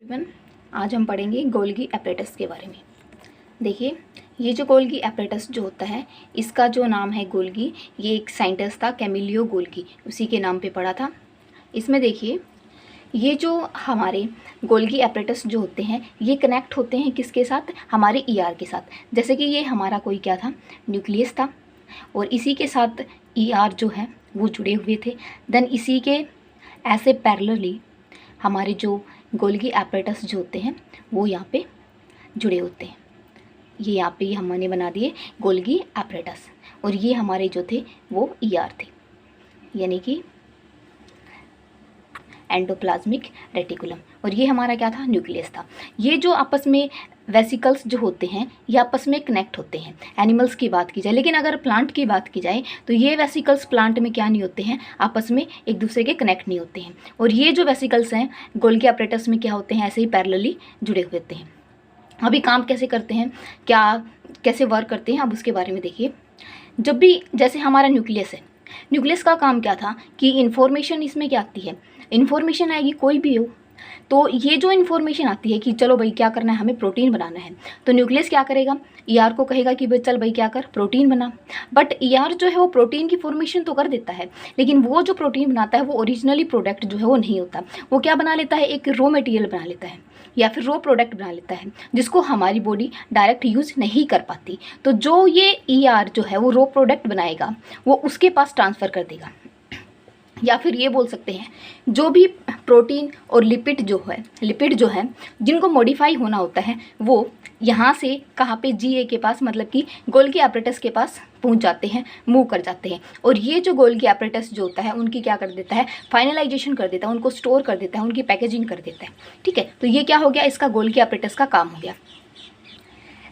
Everyone, आज हम पढ़ेंगे गोल्गी एपरेटस के बारे में। देखिए, ये जो गोल्गी एपरेटस जो होता है, इसका जो नाम है गोल्गी, ये एक साइंटिस्ट था कैमिलियो गोल्गी, उसी के नाम पे पड़ा था। इसमें देखिए, ये जो हमारे गोल्गी एपरेटस जो होते हैं, ये कनेक्ट होते हैं किसके साथ? हमारे ईआर के साथ। जैसे कि ये हमारा कोई क्या था, न्यूक्लियस था, और इसी के साथ ईआर जो है वो जुड़े हुए थे। देन इसी के ऐसे पैरेलली हमारे जो गोल्गी एपरेटस जो होते हैं वो यहाँ पे जुड़े होते हैं। ये यहाँ पे हमने बना दिए गोल्गी एपरेटस, और ये हमारे जो थे वो ईआर थे, यानी कि एंडोप्लाज्मिक रेटिकुलम, और ये हमारा क्या था? न्यूक्लियस था। ये जो आपस में वेसिकल्स जो होते हैं ये आपस में कनेक्ट होते हैं, एनिमल्स की बात की जाए। लेकिन अगर प्लांट की बात की जाए तो ये वेसिकल्स प्लांट में क्या नहीं होते हैं, आपस में एक दूसरे के कनेक्ट नहीं होते हैं। और ये जो वेसिकल्स हैं गोल्गी एपरेटस में क्या होते हैं, ऐसे ही पैरेलली जुड़े हुए होते हैं। अभी काम कैसे करते हैं, क्या कैसे वर्क करते हैं, अब उसके बारे में देखिए। जब भी जैसे हमारा न्यूक्लियस है, न्यूक्लियस का काम क्या था कि इन्फॉर्मेशन इसमें क्या आती है, इन्फॉर्मेशन आएगी कोई भी हो, तो ये जो इन्फॉर्मेशन आती है कि चलो भाई क्या करना है, हमें प्रोटीन बनाना है, तो न्यूक्लियस क्या करेगा, ईआर को कहेगा कि भाई चल भाई क्या कर, प्रोटीन बना। बट ईआर जो है वो प्रोटीन की फॉर्मेशन तो कर देता है, लेकिन वो जो प्रोटीन बनाता है वो ओरिजिनली प्रोडक्ट जो है वो नहीं होता। वो क्या बना लेता है, एक रॉ मटेरियल बना लेता है या फिर रॉ प्रोडक्ट बना लेता है, जिसको हमारी बॉडी डायरेक्ट यूज़ नहीं कर पाती। तो जो ये ईआर जो है वो रॉ प्रोडक्ट बनाएगा वो उसके पास ट्रांसफ़र कर देगा। या फिर ये बोल सकते हैं, जो भी प्रोटीन और लिपिड जो है जिनको मॉडिफाई होना होता है, वो यहाँ से कहाँ पे, जीए के पास, मतलब कि गोल्गी एपरेटस के पास पहुँच जाते हैं, मूव कर जाते हैं। और ये जो गोल्गी एपरेटस जो होता है उनकी क्या कर देता है, फाइनलाइजेशन कर देता है, उनको स्टोर कर देता है, उनकी पैकेजिंग कर देता है। ठीक है, तो ये क्या हो गया, इसका गोल्गी एपरेटस का काम हो गया।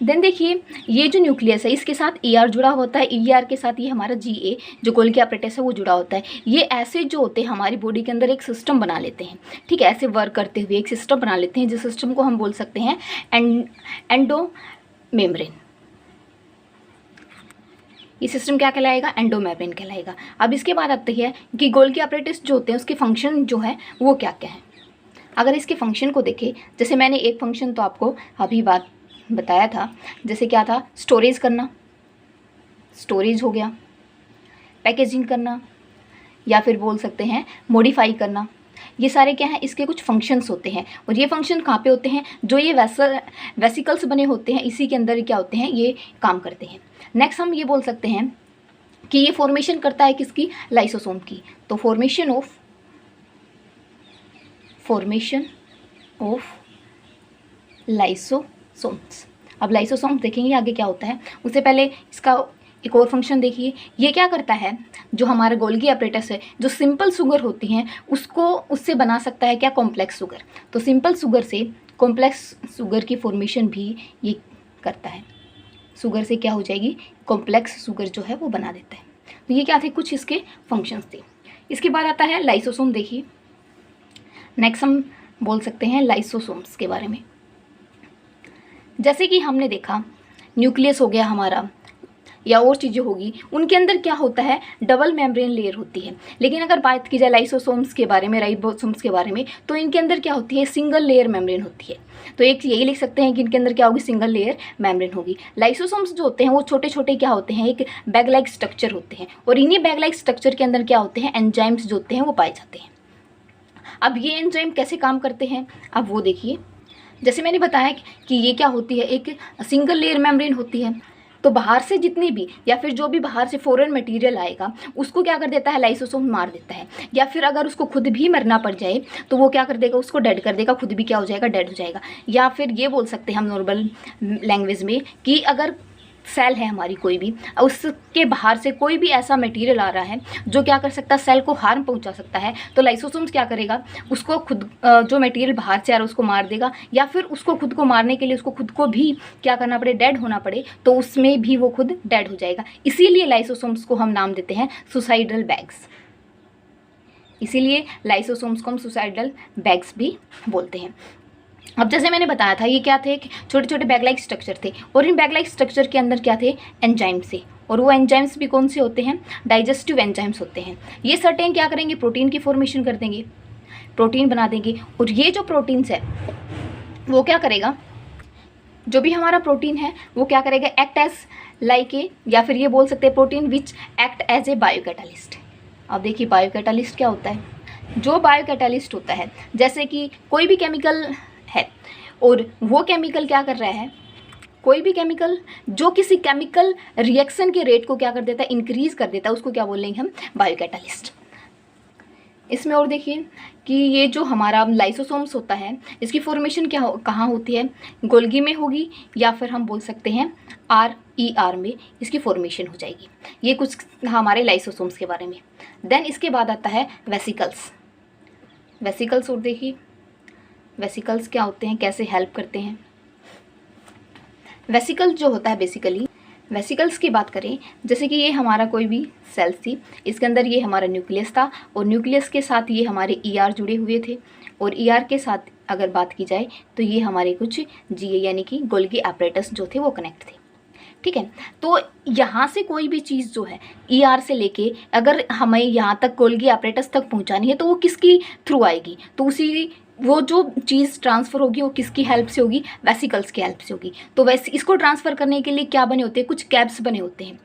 देन देखिए, ये जो न्यूक्लियस है इसके साथ ईआर जुड़ा होता है, ईआर के साथ ये हमारा जीए जो गोल्गी एपरेटस है वो जुड़ा होता है। ये ऐसे जो होते हैं हमारी बॉडी के अंदर एक सिस्टम बना लेते हैं। ठीक है, ऐसे वर्क करते हुए एक सिस्टम बना लेते हैं, जिस सिस्टम को हम बोल सकते हैं एंडो मेम्ब्रेन। ये सिस्टम क्या कहलाएगा, एंडोमेम्ब्रेन कहलाएगा। अब इसके बाद आती है कि गोल्गी एपरेटस जो होते हैं उसके फंक्शन जो है वो क्या क्या है। अगर इसके फंक्शन को देखें, जैसे मैंने एक फंक्शन तो आपको अभी बात बताया था, जैसे क्या था, स्टोरेज करना, स्टोरेज हो गया, पैकेजिंग करना, या फिर बोल सकते हैं मॉडिफाई करना। ये सारे क्या हैं, इसके कुछ फंक्शंस होते हैं। और ये फंक्शन कहाँ पे होते हैं, जो ये वेसिकल्स बने होते हैं इसी के अंदर क्या होते हैं, ये काम करते हैं। नेक्स्ट हम ये बोल सकते हैं कि ये फॉर्मेशन करता है किसकी, लाइसोसोम की। तो फॉर्मेशन ऑफ लाइसोसोम्स। अब लाइसोसोम्स देखेंगे आगे क्या होता है, उससे पहले इसका एक और फंक्शन देखिए। ये क्या करता है, जो हमारा गोल्गी एपरेटस है, जो सिंपल शुगर होती हैं उससे बना सकता है क्या, कॉम्प्लेक्स शुगर। तो सिंपल शुगर से कॉम्प्लेक्स शुगर की फॉर्मेशन भी ये करता है। शुगर से क्या हो जाएगी, कॉम्प्लेक्स शुगर जो है वो बना देता है। तो ये क्या थे, कुछ इसके फंक्शंस थे। इसके बाद आता है लाइसोसोम। देखिए, नेक्स्ट हम बोल सकते हैं लाइसोसोम्स के बारे में। जैसे कि हमने देखा, न्यूक्लियस हो गया हमारा या और चीज़ें होगी, उनके अंदर क्या होता है, डबल मेम्ब्रेन लेयर होती है। लेकिन अगर बात की जाए लाइसोसोम्स के बारे में, राइबोसोम्स के बारे में, तो इनके अंदर क्या होती है, सिंगल लेयर मेम्ब्रेन होती है। तो एक यही लिख सकते हैं कि इनके अंदर क्या होगी, सिंगल लेयर मेम्ब्रेन होगी। लाइसोसोम्स जो होते हैं वो छोटे छोटे क्या होते हैं, एक बैग लाइक स्ट्रक्चर होते हैं, और इन्हीं बैग लाइक स्ट्रक्चर के अंदर क्या होते हैं, एंजाइम्स जो होते हैं वो पाए जाते हैं। अब ये एंजाइम कैसे काम करते हैं, अब वो देखिए। जैसे मैंने बताया कि ये क्या होती है, एक सिंगल लेयर मेम्ब्रेन होती है। तो बाहर से जितनी भी, या फिर जो भी बाहर से फॉरेन मटेरियल आएगा उसको क्या कर देता है, लाइसोसोम मार देता है। या फिर अगर उसको खुद भी मरना पड़ जाए तो वो क्या कर देगा, उसको डेड कर देगा, खुद भी क्या हो जाएगा, डेड हो जाएगा। या फिर ये बोल सकते हैं हम नॉर्मल लैंग्वेज में कि अगर सेल है हमारी कोई भी, उसके बाहर से कोई भी ऐसा मटेरियल आ रहा है जो क्या कर सकता है, सेल को हार्म पहुंचा सकता है, तो लाइसोसोम्स क्या करेगा, उसको खुद जो मटेरियल बाहर से आ रहा है उसको मार देगा। या फिर उसको खुद को मारने के लिए उसको खुद को भी क्या करना पड़े, डेड होना पड़े, तो उसमें भी वो खुद डेड हो जाएगा। इसीलिए लाइसोसोम्स को हम नाम देते हैं सुसाइडल बैग्स। इसीलिए लाइसोसोम्स को हम सुसाइडल बैग्स भी बोलते हैं। अब जैसे मैंने बताया था, ये क्या थे, छोटे छोटे बैग लाइक स्ट्रक्चर थे, और इन बैग लाइक स्ट्रक्चर के अंदर क्या थे, एंजाइम्स थे। और वो एंजाइम्स भी कौन से होते हैं, डाइजेस्टिव एंजाइम्स होते हैं। ये सर्टेन क्या करेंगे, प्रोटीन की फॉर्मेशन कर देंगे, प्रोटीन बना देंगे। और ये जो प्रोटीन्स है वो क्या करेगा, जो भी हमारा प्रोटीन है वो क्या करेगा, एक्ट एज लाइक ए, या फिर ये बोल सकते हैं protein which act as a biocatalyst. अब देखिए बायोकैटालिस्ट क्या होता है, जो बायोकैटालिस्ट होता है, जैसे कि कोई भी केमिकल है और वो केमिकल क्या कर रहा है, कोई भी केमिकल जो किसी केमिकल रिएक्शन के रेट को क्या कर देता है, इंक्रीज कर देता है, उसको क्या बोलेंगे हम, बायोकैटालिस्ट। इसमें और देखिए कि ये जो हमारा लाइसोसोम्स होता है इसकी फॉर्मेशन कहाँ होती है, गोल्गी में होगी, या फिर हम बोल सकते हैं RER में इसकी फॉर्मेशन हो जाएगी। ये कुछ हमारे लाइसोसोम्स के बारे में। देन इसके बाद आता है वेसिकल्स। वेसिकल्स और देखिए वेसिकल्स क्या होते हैं, कैसे हेल्प करते हैं। वेसिकल जो होता है बेसिकली, वेसिकल्स की बात करें, जैसे कि ये हमारा कोई भी सेल्स थी, इसके अंदर ये हमारा न्यूक्लियस था और न्यूक्लियस के साथ ये हमारे ER जुड़े हुए थे, और ER के साथ अगर बात की जाए तो ये हमारे कुछ GA यानी कि गोल्गी एपरेटस जो थे वो कनेक्ट थे। ठीक है, तो यहाँ से कोई भी चीज़ जो है ER से लेके अगर हमें यहाँ तक गोल्गी एपरेटस तक पहुँचानी है तो वो किसकी थ्रू आएगी, तो उसी वो जो चीज़ ट्रांसफ़र होगी वो किसकी हेल्प से होगी, वेसिकल्स की हेल्प से होगी। तो वैसे इसको ट्रांसफ़र करने के लिए क्या बने होते हैं, कुछ कैप्स बने होते हैं,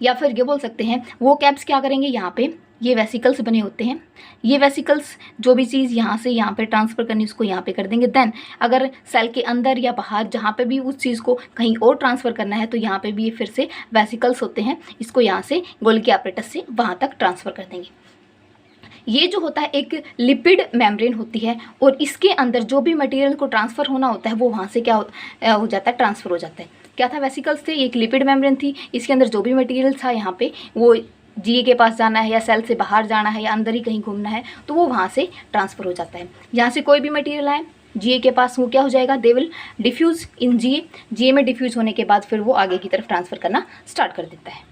या फिर ये बोल सकते हैं वो कैप्स क्या करेंगे, यहाँ पे ये वेसिकल्स बने होते हैं, ये वेसिकल्स जो भी चीज़ यहाँ से यहाँ पे ट्रांसफ़र करनी उसको यहाँ पे कर देंगे। देन अगर सेल के अंदर या बाहर जहाँ पे भी उस चीज़ को कहीं और ट्रांसफ़र करना है तो यहाँ पे भी ये फिर से वेसिकल्स होते हैं, इसको यहाँ से गोल्गी एपरेटस से वहाँ तक ट्रांसफ़र कर देंगे। ये जो होता है एक लिपिड मेम्ब्रेन होती है, और इसके अंदर जो भी मटेरियल को ट्रांसफ़र होना होता है वो वहाँ से क्या हो जाता है, ट्रांसफ़र हो जाता है। क्या था, वेसिकल्स थे, एक लिपिड मेम्ब्रेन थी, इसके अंदर जो भी मटेरियल था यहाँ पे वो GA के पास जाना है या सेल से बाहर जाना है या अंदर ही कहीं घूमना है तो वो वहाँ से ट्रांसफ़र हो जाता है। यहाँ से कोई भी मटेरियल आए GA के पास, वो क्या हो जाएगा, they will diffuse in GA में डिफ्यूज़ होने के बाद फिर वो आगे की तरफ ट्रांसफ़र करना स्टार्ट कर देता है।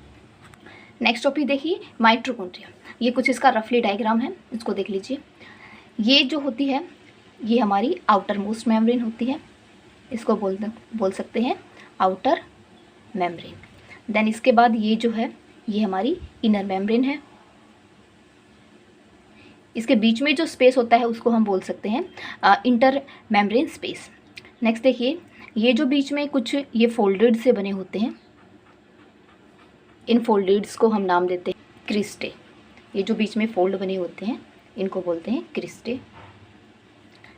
नेक्स्ट टॉपिक देखिए माइटोकॉन्ड्रिया। ये कुछ इसका रफली डायग्राम है, इसको देख लीजिए। ये जो होती है ये हमारी आउटर मोस्ट मेम्ब्रेन होती है, इसको बोल सकते हैं आउटर मेम्ब्रेन। देन इसके बाद ये जो है ये हमारी इनर मेम्ब्रेन है, इसके बीच में जो स्पेस होता है उसको हम बोल सकते हैं इंटर मेम्ब्रेन स्पेस। नेक्स्ट देखिए ये जो बीच में कुछ ये फोल्डेड से बने होते हैं, इन फोल्डेड्स को हम नाम देते हैं क्रिस्टे। ये जो बीच में फोल्ड बने होते हैं इनको बोलते हैं क्रिस्टे।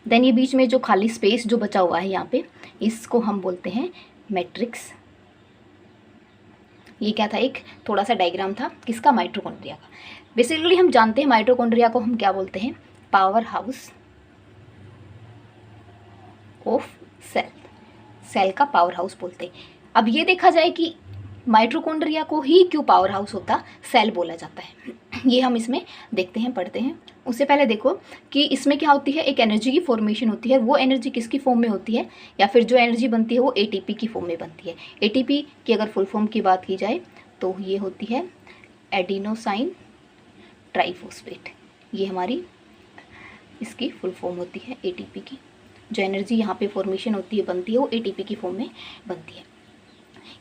देन ये बीच में जो खाली स्पेस जो बचा हुआ है यहाँ पे इसको हम बोलते हैं मैट्रिक्स। ये क्या था, एक थोड़ा सा डायग्राम था किसका, माइटोकॉन्ड्रिया का। बेसिकली हम जानते हैं माइटोकॉन्ड्रिया को हम क्या बोलते हैं, power house of cell, cell का पावर हाउस बोलते हैं। अब ये देखा जाए कि माइटोकॉन्ड्रिया को ही क्यों पावर हाउस होता सेल बोला जाता है, ये हम इसमें देखते हैं, पढ़ते हैं। उससे पहले देखो कि इसमें क्या होती है, एक एनर्जी की फॉर्मेशन होती है। वो एनर्जी किसकी फॉर्म में होती है, या फिर जो एनर्जी बनती है वो ATP की फॉर्म में बनती है। ATP की अगर फुल फॉर्म की बात की जाए तो ये होती है एडिनोसाइन ट्राइफॉस्फेट। ये हमारी इसकी फुल फॉर्म होती है ATP की। जो एनर्जी यहाँ पे फॉर्मेशन होती है, बनती है, वो ATP की फॉर्म में बनती है।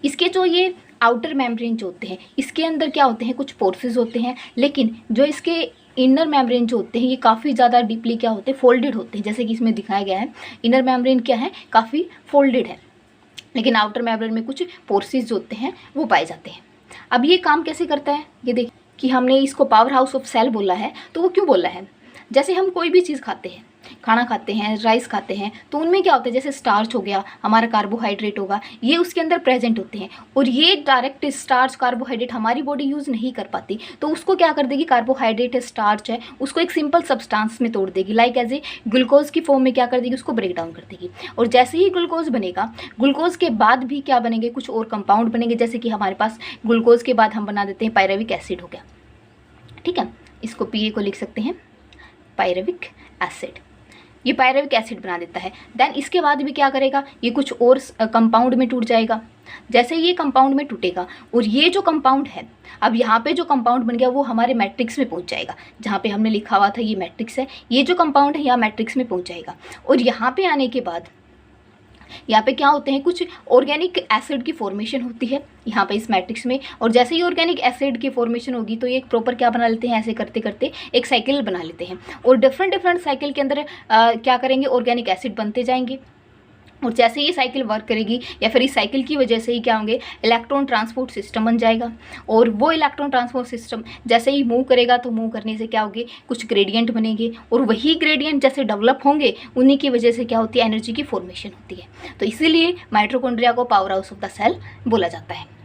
इसके जो ये आउटर मेम्ब्रेन जो होते हैं इसके अंदर क्या होते हैं, कुछ पोर्सेस होते हैं, लेकिन जो इसके इनर मेम्ब्रेन जो होते हैं ये काफ़ी ज़्यादा डीपली क्या होते हैं, फोल्डेड होते हैं। जैसे कि इसमें दिखाया गया है इनर मेम्ब्रेन क्या है, काफ़ी फोल्डेड है, लेकिन आउटर मेम्ब्रेन में कुछ पोर्सेस जो होते हैं वो पाए जाते हैं। अब ये काम कैसे करता है, ये देख कि हमने इसको पावर हाउस ऑफ सेल बोला है, तो वो क्यों बोला है। जैसे हम कोई भी चीज़ खाते हैं, खाना खाते हैं, राइस खाते हैं, तो उनमें क्या होता है, जैसे स्टार्च हो गया, हमारा कार्बोहाइड्रेट होगा, ये उसके अंदर प्रेजेंट होते हैं, और ये डायरेक्ट स्टार्च कार्बोहाइड्रेट हमारी बॉडी यूज़ नहीं कर पाती, तो उसको क्या कर देगी, कार्बोहाइड्रेट स्टार्च है उसको एक सिंपल सब्सटेंस में तोड़ देगी, लाइक एज ए ग्लूकोज की फॉर्म में क्या कर देगी, उसको ब्रेक डाउन कर देगी। और जैसे ही ग्लूकोज बनेगा, ग्लूकोज के बाद भी क्या बनेंगे, कुछ और कंपाउंड बनेंगे। जैसे कि हमारे पास ग्लूकोज के बाद हम बना देते हैं पायरेविक एसिड हो गया, ठीक है, इसको PA को लिख सकते हैं पायरेविक एसिड, ये पायरेविक एसिड बना देता है। देन इसके बाद भी क्या करेगा, ये कुछ और कंपाउंड में टूट जाएगा। जैसे ये कंपाउंड में टूटेगा और ये जो कंपाउंड है, अब यहाँ पे जो कंपाउंड बन गया वो हमारे मैट्रिक्स में पहुँच जाएगा, जहाँ पे हमने लिखा हुआ था ये मैट्रिक्स है, ये जो कंपाउंड है यहाँ मैट्रिक्स में पहुँच जाएगा। और यहाँ पे आने के बाद यहाँ पे क्या होते हैं, कुछ ऑर्गेनिक एसिड की फॉर्मेशन होती है यहाँ पे इस मैट्रिक्स में, और जैसे ही ऑर्गेनिक एसिड की फॉर्मेशन होगी तो ये एक प्रॉपर क्या बना लेते हैं, ऐसे करते करते एक साइकिल बना लेते हैं, और डिफरेंट साइकिल के अंदर क्या करेंगे, ऑर्गेनिक एसिड बनते जाएंगे। और जैसे ये साइकिल वर्क करेगी या फिर इस साइकिल की वजह से ही क्या होंगे, इलेक्ट्रॉन ट्रांसपोर्ट सिस्टम बन जाएगा, और वो इलेक्ट्रॉन ट्रांसपोर्ट सिस्टम जैसे ही मूव करेगा तो मूव करने से क्या होगी, कुछ ग्रेडियंट बनेंगे, और वही ग्रेडियंट जैसे डेवलप होंगे उन्हीं की वजह से क्या होती है, एनर्जी की फॉर्मेशन होती है। तो इसीलिए माइटोकॉन्ड्रिया को power house of the cell बोला जाता है।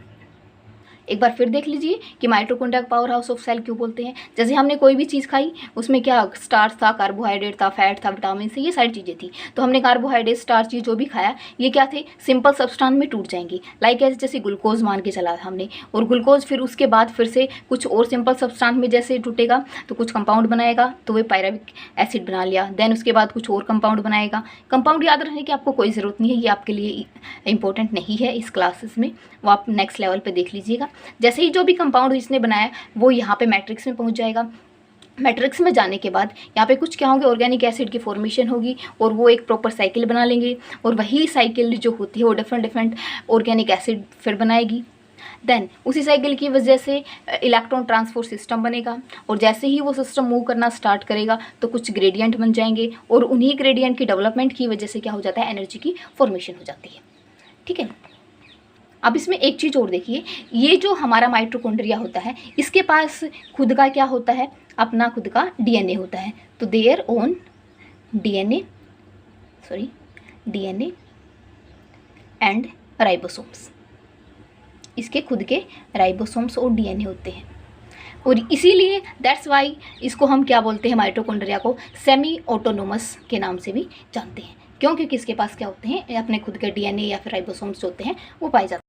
एक बार फिर देख लीजिए कि माइटोकॉन्ड्रिया का पावर हाउस ऑफ सेल क्यों बोलते हैं। जैसे हमने कोई भी चीज़ खाई, उसमें क्या स्टार्च था, कार्बोहाइड्रेट था, फैट था, विटामिन से, ये सारी चीज़ें थी। तो हमने कार्बोहाइड्रेट, स्टार्च, ये जो भी खाया, ये क्या थे, सिंपल सब्सटेंस में टूट जाएंगी। लाइक जैसे ग्लूकोज मान के चला हमने, और ग्लूकोज फिर उसके बाद फिर से कुछ और सिंपल सब्सटेंस में जैसे टूटेगा तो कुछ कंपाउंड बनाएगा, तो वे पायरुविक एसिड बना लिया। देन उसके बाद कुछ और कंपाउंड बनाएगा। कंपाउंड याद रखने की आपको कोई ज़रूरत नहीं है, ये आपके लिए इंपॉर्टेंट नहीं है इस क्लासेस में, वो आप नेक्स्ट लेवल पे देख लीजिएगा। जैसे ही जो भी कंपाउंड इसने बनाया वो यहाँ पे मैट्रिक्स में पहुँच जाएगा। मैट्रिक्स में जाने के बाद यहाँ पे कुछ क्या होंगे, ऑर्गेनिक एसिड की फॉर्मेशन होगी, और वो एक प्रॉपर साइकिल बना लेंगे, और वही साइकिल जो होती है वो डिफरेंट ऑर्गेनिक एसिड फिर बनाएगी। देन उसी साइकिल की वजह से इलेक्ट्रॉन ट्रांसपोर्ट सिस्टम बनेगा, और जैसे ही वो सिस्टम मूव करना स्टार्ट करेगा तो कुछ ग्रेडियंट बन जाएंगे, और उन्हीं ग्रेडियंट की डेवलपमेंट की वजह से क्या हो जाता है, एनर्जी की फॉर्मेशन हो जाती है। ठीक है, अब इसमें एक चीज़ और देखिए, ये जो हमारा माइटोकॉन्ड्रिया होता है इसके पास खुद का क्या होता है, अपना खुद का डीएनए होता है। तो their own DNA and ribosomes, इसके खुद के राइबोसोम्स और डीएनए होते हैं, और इसीलिए दैट्स वाई इसको हम क्या बोलते हैं, माइटोकॉन्ड्रिया को सेमी ऑटोनोमस के नाम से भी जानते हैं। क्यों? क्योंकि इसके पास क्या होते हैं, अपने खुद के डीएनए या फिर राइबोसोम्स होते हैं वो पाए जाते हैं।